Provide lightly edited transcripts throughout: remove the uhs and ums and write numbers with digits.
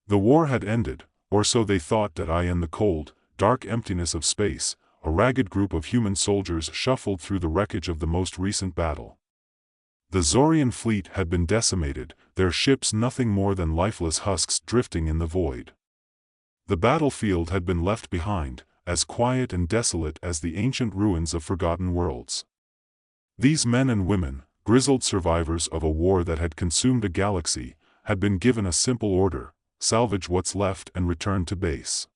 The war had ended, or so they thought that in the cold, dark emptiness of space, a ragged group of human soldiers shuffled through the wreckage of the most recent battle. The Zorian fleet had been decimated, their ships nothing more than lifeless husks drifting in the void. The battlefield had been left behind, as quiet and desolate as the ancient ruins of forgotten worlds. These men and women, grizzled survivors of a war that had consumed a galaxy, had been given a simple order: salvage what's left and return to base.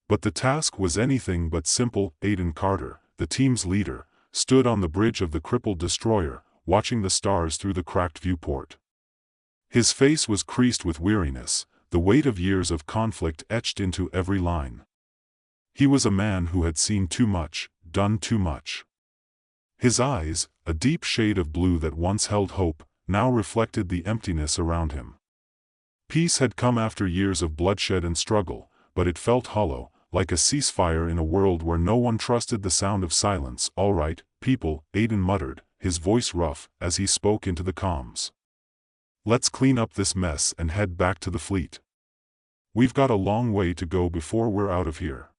But the task was anything but simple. Aiden Carter, the team's leader, stood on the bridge of the crippled destroyer, watching the stars through the cracked viewport. His face was creased with weariness, the weight of years of conflict etched into every line. He was a man who had seen too much, done too much. His eyes, a deep shade of blue that once held hope, now reflected the emptiness around him. Peace had come after years of bloodshed and struggle, but it felt hollow, like a ceasefire in a world where no one trusted the sound of silence. "All right, people," Aiden muttered, his voice rough, as he spoke into the comms. "Let's clean up this mess and head back to the fleet. We've got a long way to go before we're out of here."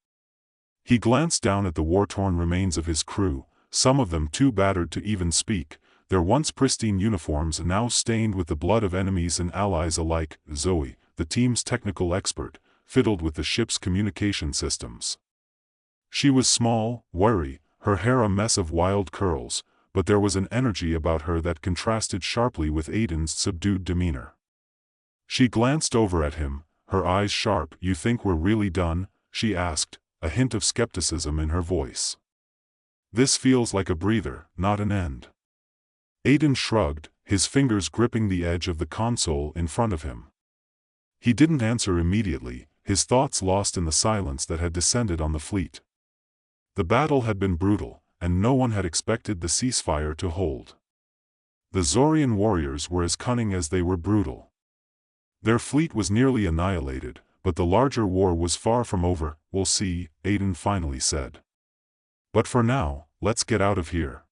He glanced down at the war-torn remains of his crew, some of them too battered to even speak, their once pristine uniforms now stained with the blood of enemies and allies alike. Zoe, the team's technical expert, fiddled with the ship's communication systems. She was small, wiry, her hair a mess of wild curls, but there was an energy about her that contrasted sharply with Aiden's subdued demeanor. She glanced over at him, her eyes sharp. "You think we're really done?" she asked, a hint of skepticism in her voice. "This feels like a breather, not an end." Aiden shrugged, his fingers gripping the edge of the console in front of him. He didn't answer immediately, his thoughts lost in the silence that had descended on the fleet. The battle had been brutal, and no one had expected the ceasefire to hold. The Zorian warriors were as cunning as they were brutal. Their fleet was nearly annihilated, but the larger war was far from over. "We'll see," Aiden finally said. "But for now, let's get out of here.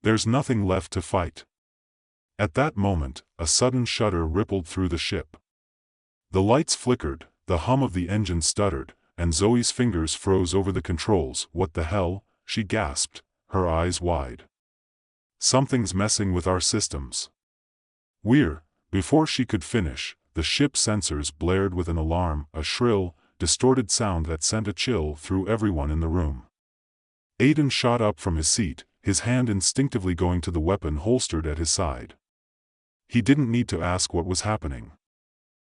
There's nothing left to fight." At that moment, a sudden shudder rippled through the ship. The lights flickered, the hum of the engine stuttered, and Zoe's fingers froze over the controls. "What the hell?" she gasped, her eyes wide. "Something's messing with our systems. We're..." Before she could finish, the ship sensors blared with an alarm, a shrill, distorted sound that sent a chill through everyone in the room. Aiden shot up from his seat, his hand instinctively going to the weapon holstered at his side. He didn't need to ask what was happening.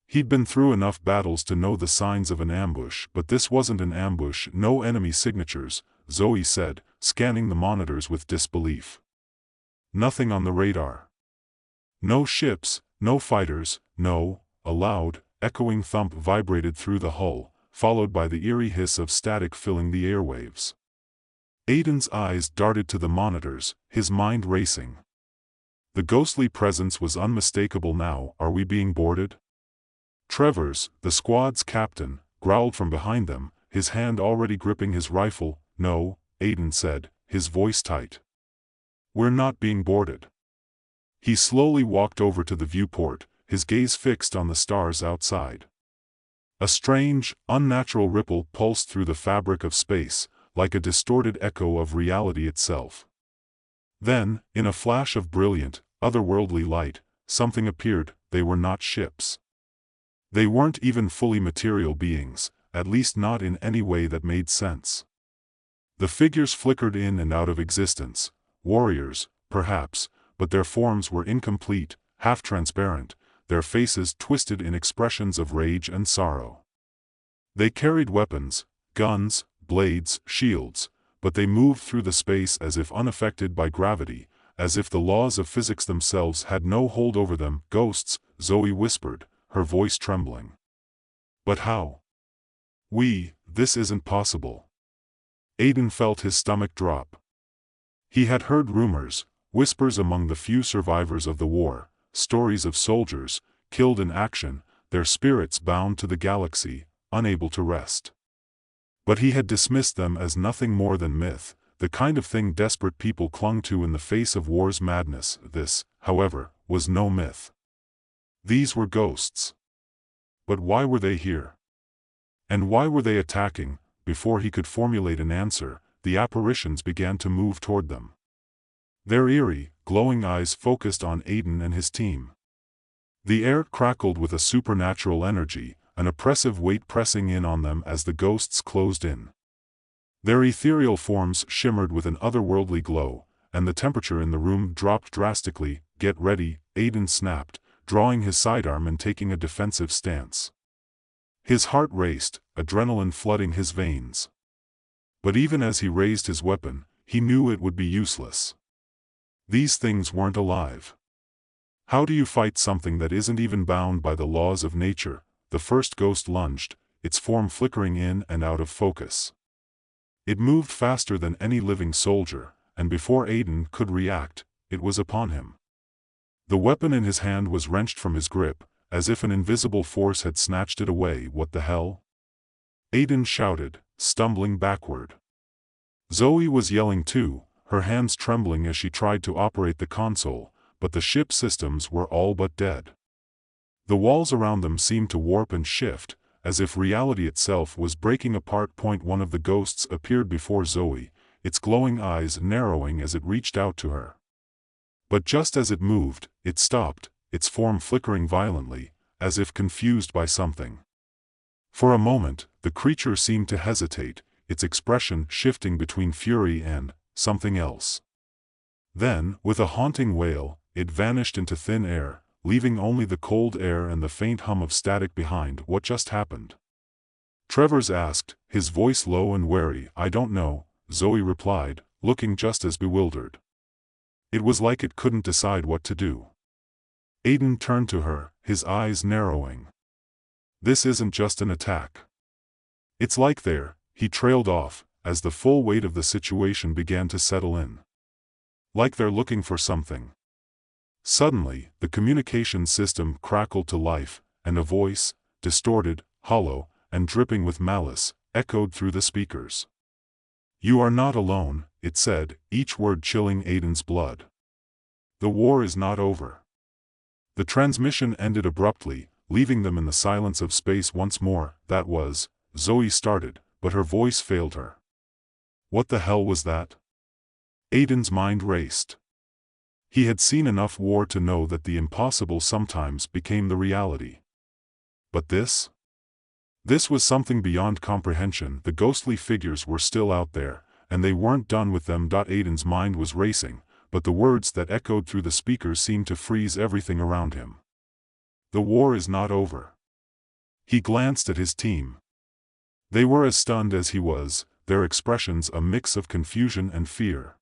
He'd been through enough battles to know the signs of an ambush, but this wasn't an ambush. "No enemy signatures," Zoe said, scanning the monitors with disbelief. "Nothing on the radar. No ships, no fighters, no..." A loud, echoing thump vibrated through the hull, followed by the eerie hiss of static filling the airwaves. Aiden's eyes darted to the monitors, his mind racing. The ghostly presence was unmistakable now. "Are we being boarded?" Travers, the squad's captain, growled from behind them, his hand already gripping his rifle. "No," Aiden said, his voice tight. "We're not being boarded." He slowly walked over to the viewport, his gaze fixed on the stars outside. A strange, unnatural ripple pulsed through the fabric of space, like a distorted echo of reality itself. Then, in a flash of brilliant, otherworldly light, something appeared. They were not ships. They weren't even fully material beings, at least not in any way that made sense. The figures flickered in and out of existence, warriors, perhaps, but their forms were incomplete, half-transparent, their faces twisted in expressions of rage and sorrow. They carried weapons, guns, blades, shields, but they moved through the space as if unaffected by gravity, as if the laws of physics themselves had no hold over them. "Ghosts," Zoe whispered, her voice trembling. "But how? This isn't possible." Aiden felt his stomach drop. He had heard rumors, whispers among the few survivors of the war, stories of soldiers, killed in action, their spirits bound to the galaxy, unable to rest. But he had dismissed them as nothing more than myth, the kind of thing desperate people clung to in the face of war's madness. This, however, was no myth. These were ghosts. But why were they here? And why were they attacking? Before he could formulate an answer, the apparitions began to move toward them. Their eerie, glowing eyes focused on Aiden and his team. The air crackled with a supernatural energy, an oppressive weight pressing in on them as the ghosts closed in. Their ethereal forms shimmered with an otherworldly glow, and the temperature in the room dropped drastically. "Get ready," Aiden snapped, drawing his sidearm and taking a defensive stance. His heart raced, adrenaline flooding his veins. But even as he raised his weapon, he knew it would be useless. These things weren't alive. How do you fight something that isn't even bound by the laws of nature? The first ghost lunged, its form flickering in and out of focus. It moved faster than any living soldier, and before Aiden could react, it was upon him. The weapon in his hand was wrenched from his grip, as if an invisible force had snatched it away. "What the hell?" Aiden shouted, stumbling backward. Zoe was yelling too, her hands trembling as she tried to operate the console, but the ship systems were all but dead. The walls around them seemed to warp and shift, as if reality itself was breaking apart. One of the ghosts appeared before Zoe, its glowing eyes narrowing as it reached out to her. But just as it moved, it stopped, its form flickering violently, as if confused by something. For a moment, the creature seemed to hesitate, its expression shifting between fury and something else. Then, with a haunting wail, it vanished into thin air, leaving only the cold air and the faint hum of static behind. "What just happened?" Travers asked, his voice low and wary. "I don't know," Zoe replied, looking just as bewildered. It was like it couldn't decide what to do. Aiden turned to her, his eyes narrowing. "This isn't just an attack. It's like he trailed off, as the full weight of the situation began to settle in. "Like they're looking for something." Suddenly, the communication system crackled to life, and a voice, distorted, hollow, and dripping with malice, echoed through the speakers. "You are not alone," it said, each word chilling Aiden's blood. "The war is not over." The transmission ended abruptly, leaving them in the silence of space once more. "That was," Zoe started, but her voice failed her. What the hell was that? Aiden's mind raced. He had seen enough war to know that the impossible sometimes became the reality. But this? This was something beyond comprehension. The ghostly figures were still out there, and they weren't done with them. Aiden's mind was racing, but the words that echoed through the speakers seemed to freeze everything around him. The war is not over. He glanced at his team. They were as stunned as he was, their expressions a mix of confusion and fear.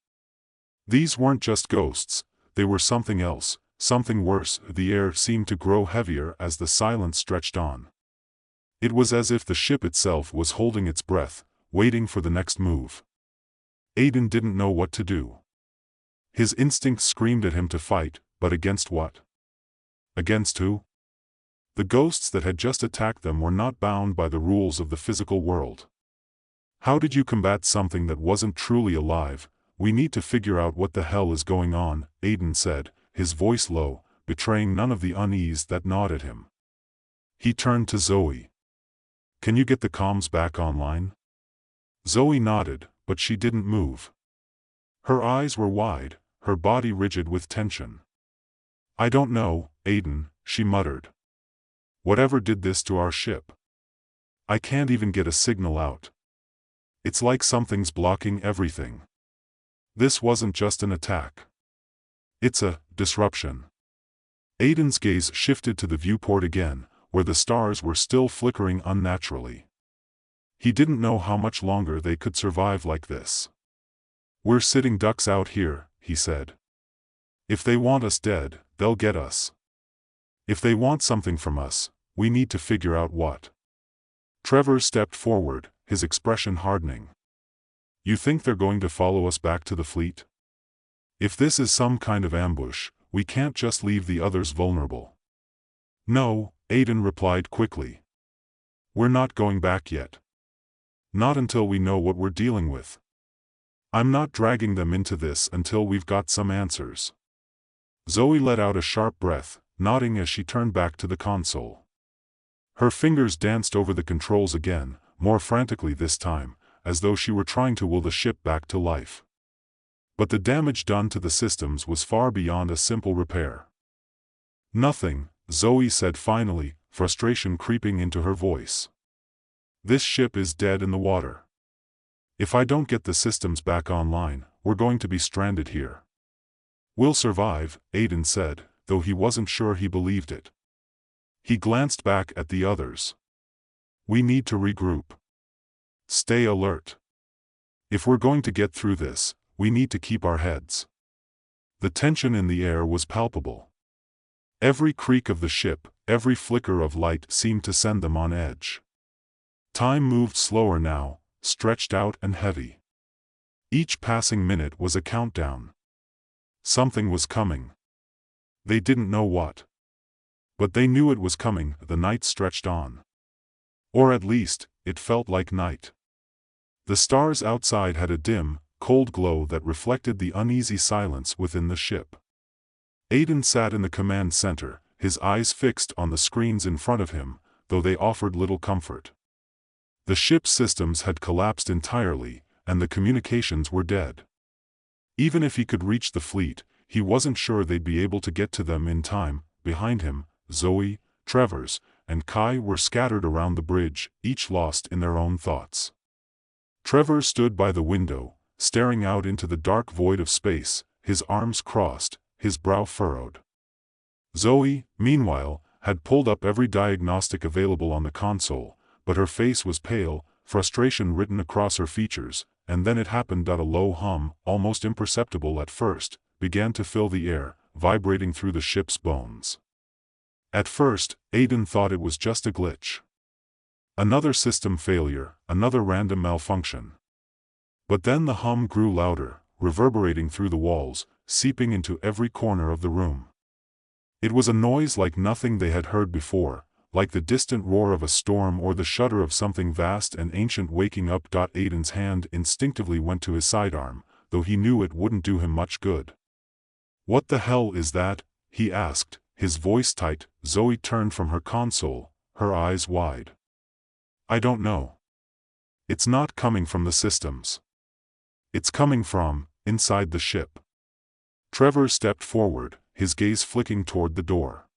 These weren't just ghosts, they were something else, something worse. The air seemed to grow heavier as the silence stretched on. It was as if the ship itself was holding its breath, waiting for the next move. Aiden didn't know what to do. His instincts screamed at him to fight, but against what? Against who? The ghosts that had just attacked them were not bound by the rules of the physical world. How did you combat something that wasn't truly alive? "We need to figure out what the hell is going on," Aiden said, his voice low, betraying none of the unease that gnawed at him. He turned to Zoe. "Can you get the comms back online?" Zoe nodded, but she didn't move. Her eyes were wide, her body rigid with tension. "I don't know, Aiden," she muttered. "Whatever did this to our ship? I can't even get a signal out. It's like something's blocking everything. This wasn't just an attack. It's a disruption." Aiden's gaze shifted to the viewport again, where the stars were still flickering unnaturally. He didn't know how much longer they could survive like this. "We're sitting ducks out here," he said. "If they want us dead, they'll get us. If they want something from us, we need to figure out what." Trevor stepped forward, his expression hardening. "You think they're going to follow us back to the fleet? If this is some kind of ambush, we can't just leave the others vulnerable." "No," Aiden replied quickly. "We're not going back yet. Not until we know what we're dealing with. I'm not dragging them into this until we've got some answers." Zoe let out a sharp breath, nodding as she turned back to the console. Her fingers danced over the controls again, more frantically this time, as though she were trying to will the ship back to life. But the damage done to the systems was far beyond a simple repair. "Nothing," Zoe said finally, frustration creeping into her voice. "This ship is dead in the water. If I don't get the systems back online, we're going to be stranded here." "We'll survive," Aiden said, though he wasn't sure he believed it. He glanced back at the others. "We need to regroup. Stay alert. If we're going to get through this, we need to keep our heads." The tension in the air was palpable. Every creak of the ship, every flicker of light seemed to send them on edge. Time moved slower now, stretched out and heavy. Each passing minute was a countdown. Something was coming. They didn't know what. But they knew it was coming. The night stretched on. Or at least, it felt like night. The stars outside had a dim, cold glow that reflected the uneasy silence within the ship. Aiden sat in the command center, his eyes fixed on the screens in front of him, though they offered little comfort. The ship's systems had collapsed entirely, and the communications were dead. Even if he could reach the fleet, he wasn't sure they'd be able to get to them in time. Behind him, Zoe, Travers, and Kai were scattered around the bridge, each lost in their own thoughts. Trevor stood by the window, staring out into the dark void of space, his arms crossed, his brow furrowed. Zoe, meanwhile, had pulled up every diagnostic available on the console, but her face was pale, frustration written across her features, and then it happened. A low hum, almost imperceptible at first, began to fill the air, vibrating through the ship's bones. At first, Aiden thought it was just a glitch. Another system failure, another random malfunction. But then the hum grew louder, reverberating through the walls, seeping into every corner of the room. It was a noise like nothing they had heard before, like the distant roar of a storm or the shudder of something vast and ancient waking up. Aiden's hand instinctively went to his sidearm, though he knew it wouldn't do him much good. "What the hell is that?" he asked, his voice tight. Zoe turned from her console, her eyes wide. "I don't know. It's not coming from the systems. It's coming from inside the ship." Trevor stepped forward, his gaze flicking toward the door.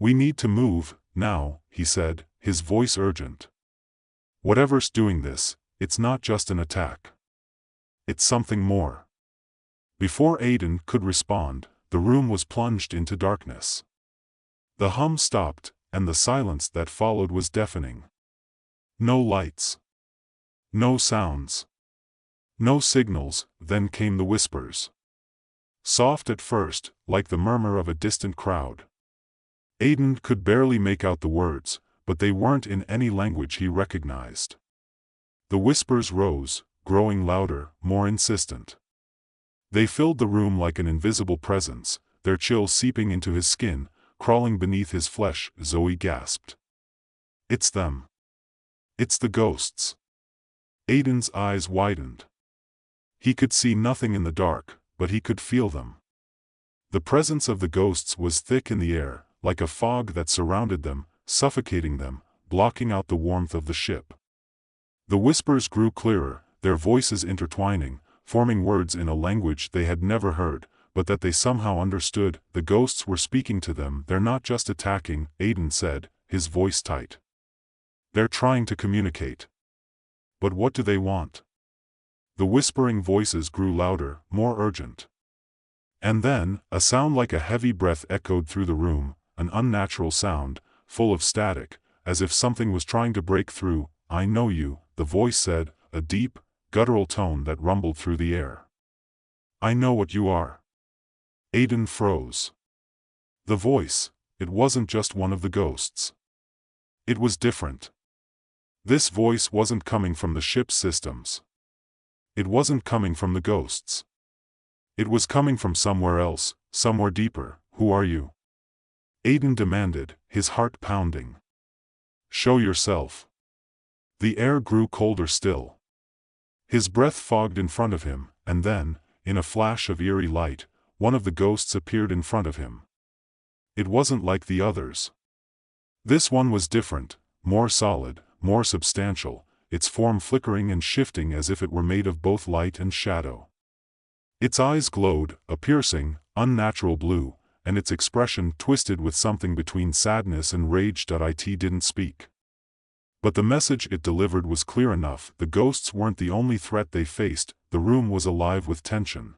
"We need to move, now," he said, his voice urgent. "Whatever's doing this, it's not just an attack. It's something more." Before Aiden could respond, the room was plunged into darkness. The hum stopped, and the silence that followed was deafening. No lights. No sounds. No signals. Then came the whispers. Soft at first, like the murmur of a distant crowd. Aiden could barely make out the words, but they weren't in any language he recognized. The whispers rose, growing louder, more insistent. They filled the room like an invisible presence, their chill seeping into his skin, crawling beneath his flesh. Zoe gasped. "It's them. It's the ghosts." Aiden's eyes widened. He could see nothing in the dark, but he could feel them. The presence of the ghosts was thick in the air, like a fog that surrounded them, suffocating them, blocking out the warmth of the ship. The whispers grew clearer, their voices intertwining, forming words in a language they had never heard, but that they somehow understood. The ghosts were speaking to them. "They're not just attacking," Aiden said, his voice tight. "They're trying to communicate." "But what do they want?" The whispering voices grew louder, more urgent. And then, a sound like a heavy breath echoed through the room, an unnatural sound, full of static, as if something was trying to break through. "I know you," the voice said, a deep, guttural tone that rumbled through the air. "I know what you are." Aiden froze. The voice, it wasn't just one of the ghosts. It was different. This voice wasn't coming from the ship's systems. It wasn't coming from the ghosts. It was coming from somewhere else, somewhere deeper. "Who are you?" Aiden demanded, his heart pounding. "Show yourself." The air grew colder still. His breath fogged in front of him, and then, in a flash of eerie light, one of the ghosts appeared in front of him. It wasn't like the others. This one was different, more solid, more substantial, its form flickering and shifting as if it were made of both light and shadow. Its eyes glowed, a piercing, unnatural blue, and its expression twisted with something between sadness and rage. It didn't speak. But the message it delivered was clear enough. The ghosts weren't the only threat they faced, the room was alive with tension.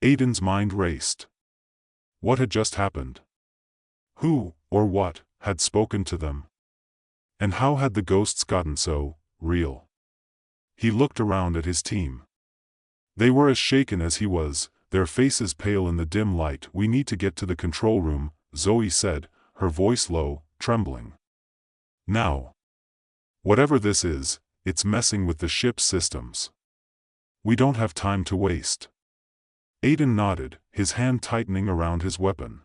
Aiden's mind raced. What had just happened? Who, or what, had spoken to them? And how had the ghosts gotten so real? He looked around at his team. They were as shaken as he was, their faces pale in the dim light. "We need to get to the control room," Zoe said, her voice low, trembling. "Now. Whatever this is, it's messing with the ship's systems. We don't have time to waste." Aiden nodded, his hand tightening around his weapon.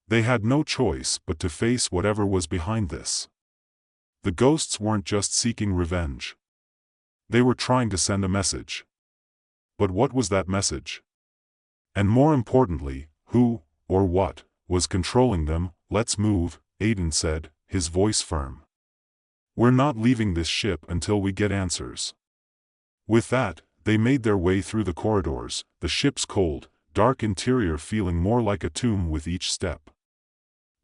They had no choice but to face whatever was behind this. The ghosts weren't just seeking revenge. They were trying to send a message. But what was that message? And more importantly, who, or what, was controlling them? "Let's move," Aiden said, his voice firm. "We're not leaving this ship until we get answers." With that, they made their way through the corridors, the ship's cold, dark interior feeling more like a tomb with each step.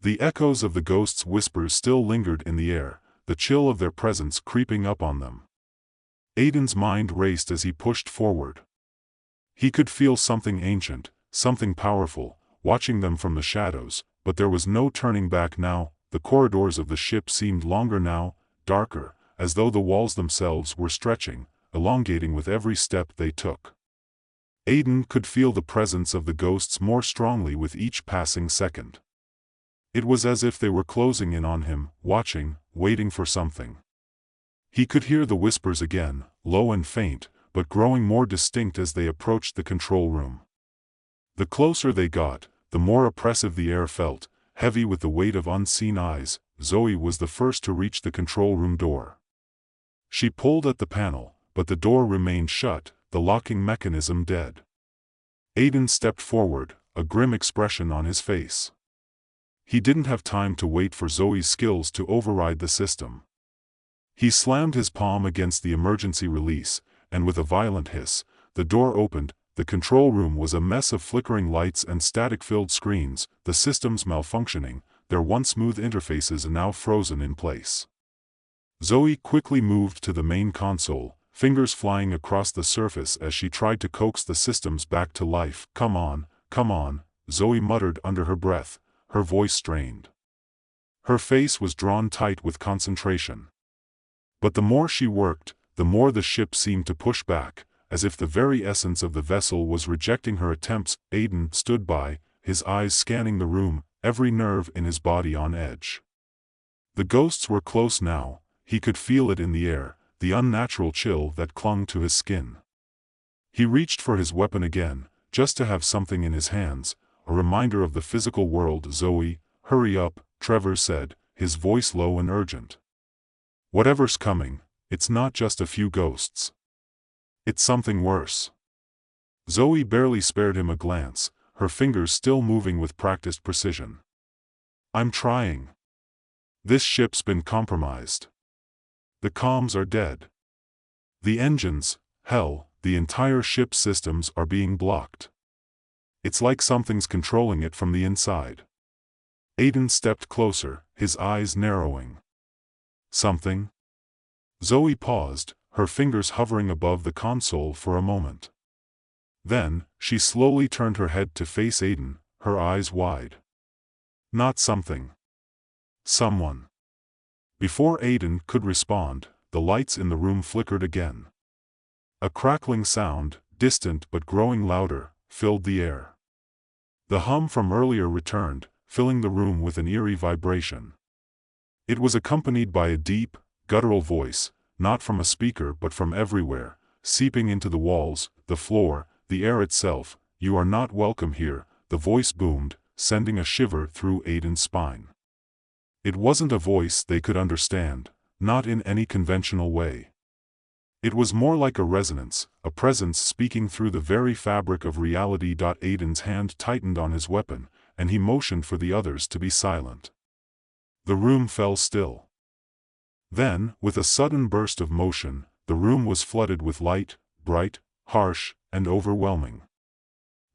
The echoes of the ghosts' whispers still lingered in the air, the chill of their presence creeping up on them. Aiden's mind raced as he pushed forward. He could feel something ancient, something powerful, watching them from the shadows, but there was no turning back now. The corridors of the ship seemed longer now, darker, as though the walls themselves were stretching, elongating with every step they took. Aiden could feel the presence of the ghosts more strongly with each passing second. It was as if they were closing in on him, watching, waiting for something. He could hear the whispers again, low and faint, but growing more distinct as they approached the control room. The closer they got, the more oppressive the air felt, heavy with the weight of unseen eyes. Zoe was the first to reach the control room door. She pulled at the panel, but the door remained shut, the locking mechanism dead. Aiden stepped forward, a grim expression on his face. He didn't have time to wait for Zoe's skills to override the system. He slammed his palm against the emergency release, and with a violent hiss, the door opened. The control room was a mess of flickering lights and static-filled screens, the systems malfunctioning, their once smooth interfaces now frozen in place. Zoe quickly moved to the main console, fingers flying across the surface as she tried to coax the systems back to life. Come on, Zoe muttered under her breath, her voice strained. Her face was drawn tight with concentration. But the more she worked, the more the ship seemed to push back, as if the very essence of the vessel was rejecting her attempts. Aiden stood by, his eyes scanning the room, every nerve in his body on edge. The ghosts were close now, he could feel it in the air, the unnatural chill that clung to his skin. He reached for his weapon again, just to have something in his hands, a reminder of the physical world. "Zoe, hurry up," Trevor said, his voice low and urgent. "Whatever's coming, it's not just a few ghosts. It's something worse." Zoe barely spared him a glance, her fingers still moving with practiced precision. "I'm trying. This ship's been compromised. The comms are dead. The engines, hell, the entire ship's systems are being blocked. It's like something's controlling it from the inside." Aiden stepped closer, his eyes narrowing. "Something?" Zoe paused, her fingers hovering above the console for a moment. Then, she slowly turned her head to face Aiden, her eyes wide. "Not something. Someone." Before Aiden could respond, the lights in the room flickered again. A crackling sound, distant but growing louder, filled the air. The hum from earlier returned, filling the room with an eerie vibration. It was accompanied by a deep, guttural voice, not from a speaker but from everywhere, seeping into the walls, the floor, the air itself. "You are not welcome here," the voice boomed, sending a shiver through Aiden's spine. It wasn't a voice they could understand, not in any conventional way. It was more like a resonance, a presence speaking through the very fabric of reality. Aiden's hand tightened on his weapon, and he motioned for the others to be silent. The room fell still. Then, with a sudden burst of motion, the room was flooded with light, bright, harsh, and overwhelming.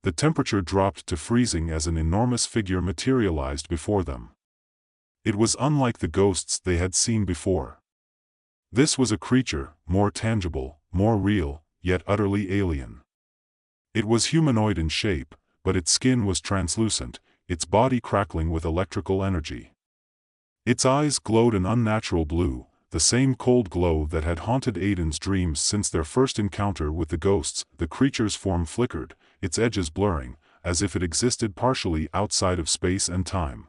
The temperature dropped to freezing as an enormous figure materialized before them. It was unlike the ghosts they had seen before. This was a creature, more tangible, more real, yet utterly alien. It was humanoid in shape, but its skin was translucent, its body crackling with electrical energy. Its eyes glowed an unnatural blue, the same cold glow that had haunted Aiden's dreams since their first encounter with the ghosts. The creature's form flickered, its edges blurring, as if it existed partially outside of space and time.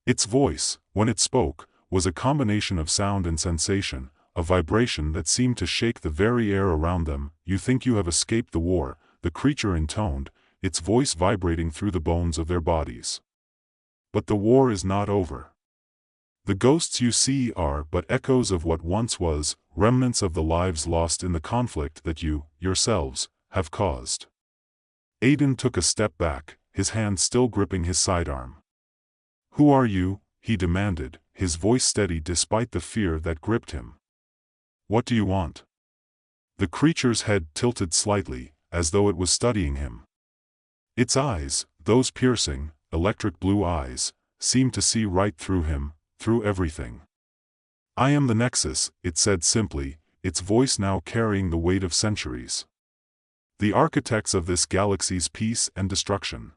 Its voice, when it spoke, was a combination of sound and sensation, a vibration that seemed to shake the very air around them. "You think you have escaped the war," the creature intoned, its voice vibrating through the bones of their bodies. "But the war is not over. The ghosts you see are but echoes of what once was, remnants of the lives lost in the conflict that you, yourselves, have caused." Aiden took a step back, his hand still gripping his sidearm. "Who are you?" he demanded, his voice steady despite the fear that gripped him. "What do you want?" The creature's head tilted slightly, as though it was studying him. Its eyes, those piercing, electric blue eyes, seemed to see right through him, through everything. "I am the Nexus," it said simply, its voice now carrying the weight of centuries. "The architects of this galaxy's peace and destruction.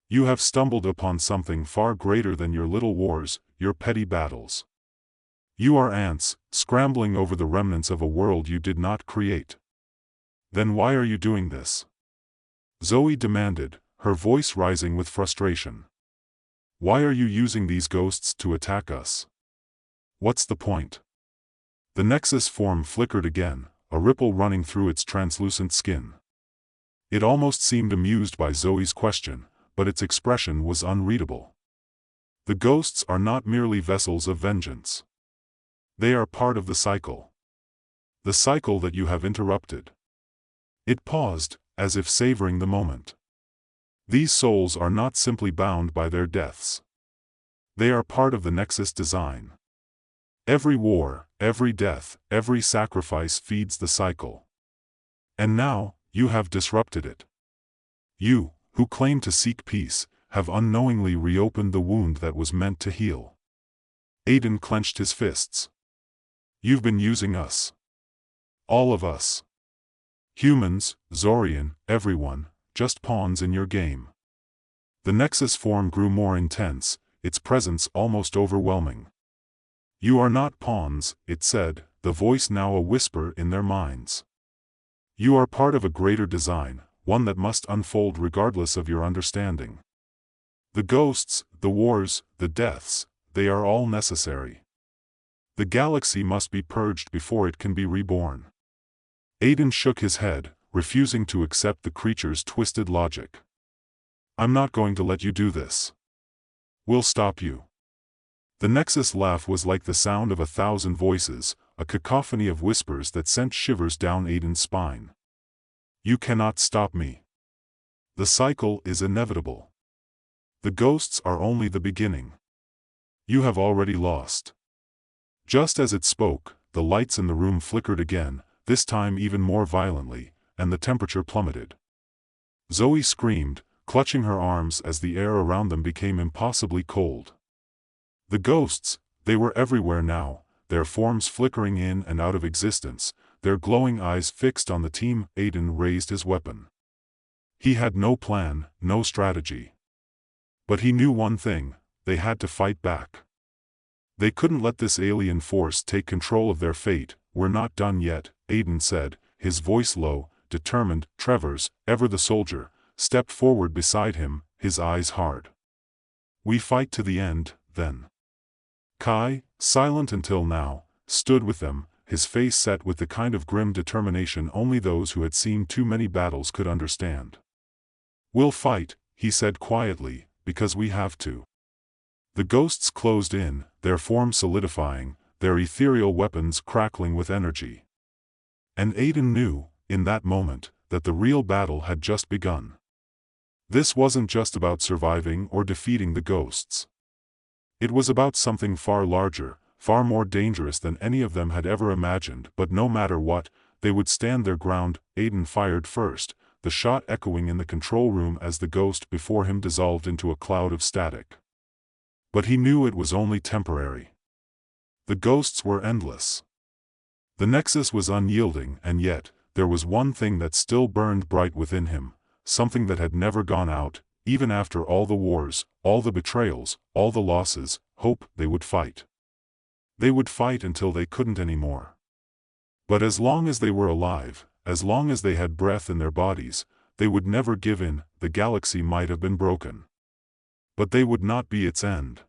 You have stumbled upon something far greater than your little wars, your petty battles. You are ants, scrambling over the remnants of a world you did not create. Then why are you doing this?" Zoe demanded, her voice rising with frustration. "Why are you using these ghosts to attack us? What's the point?" The Nexus form flickered again, a ripple running through its translucent skin. It almost seemed amused by Zoe's question, but its expression was unreadable. "The ghosts are not merely vessels of vengeance. They are part of the cycle. The cycle that you have interrupted." It paused, as if savoring the moment. "These souls are not simply bound by their deaths. They are part of the Nexus design. Every war, every death, every sacrifice feeds the cycle. And now, you have disrupted it. You, who claim to seek peace, have unknowingly reopened the wound that was meant to heal." Aiden clenched his fists. "You've been using us. All of us. Humans, Zorian, everyone, just pawns in your game." The Nexus form grew more intense, its presence almost overwhelming. "You are not pawns," it said, the voice now a whisper in their minds. "You are part of a greater design, one that must unfold regardless of your understanding. The ghosts, the wars, the deaths, they are all necessary. The galaxy must be purged before it can be reborn." Aiden shook his head, refusing to accept the creature's twisted logic. "I'm not going to let you do this. We'll stop you." The Nexus laugh was like the sound of 1,000 voices, a cacophony of whispers that sent shivers down Aiden's spine. "You cannot stop me. The cycle is inevitable. The ghosts are only the beginning. You have already lost." Just as it spoke, the lights in the room flickered again, this time even more violently, and the temperature plummeted. Zoe screamed, clutching her arms as the air around them became impossibly cold. The ghosts, they were everywhere now, their forms flickering in and out of existence, their glowing eyes fixed on the team. Aiden raised his weapon. He had no plan, no strategy. But he knew one thing: they had to fight back. They couldn't let this alien force take control of their fate. "We're not done yet," Aiden said, his voice low, determined. Travers, ever the soldier, stepped forward beside him, his eyes hard. "We fight to the end, then." Kai, silent until now, stood with them, his face set with the kind of grim determination only those who had seen too many battles could understand. "We'll fight," he said quietly, "because we have to." The ghosts closed in, their forms solidifying, their ethereal weapons crackling with energy. And Aiden knew, in that moment, that the real battle had just begun. This wasn't just about surviving or defeating the ghosts. It was about something far larger, far more dangerous than any of them had ever imagined, but no matter what, they would stand their ground. Aiden fired first, the shot echoing in the control room as the ghost before him dissolved into a cloud of static. But he knew it was only temporary. The ghosts were endless. The nexus was unyielding, and yet, there was one thing that still burned bright within him, something that had never gone out, even after all the wars, all the betrayals, all the losses. Hope. They would fight. They would fight until they couldn't anymore. But as long as they were alive, as long as they had breath in their bodies, they would never give in. The galaxy might have been broken, but they would not be its end.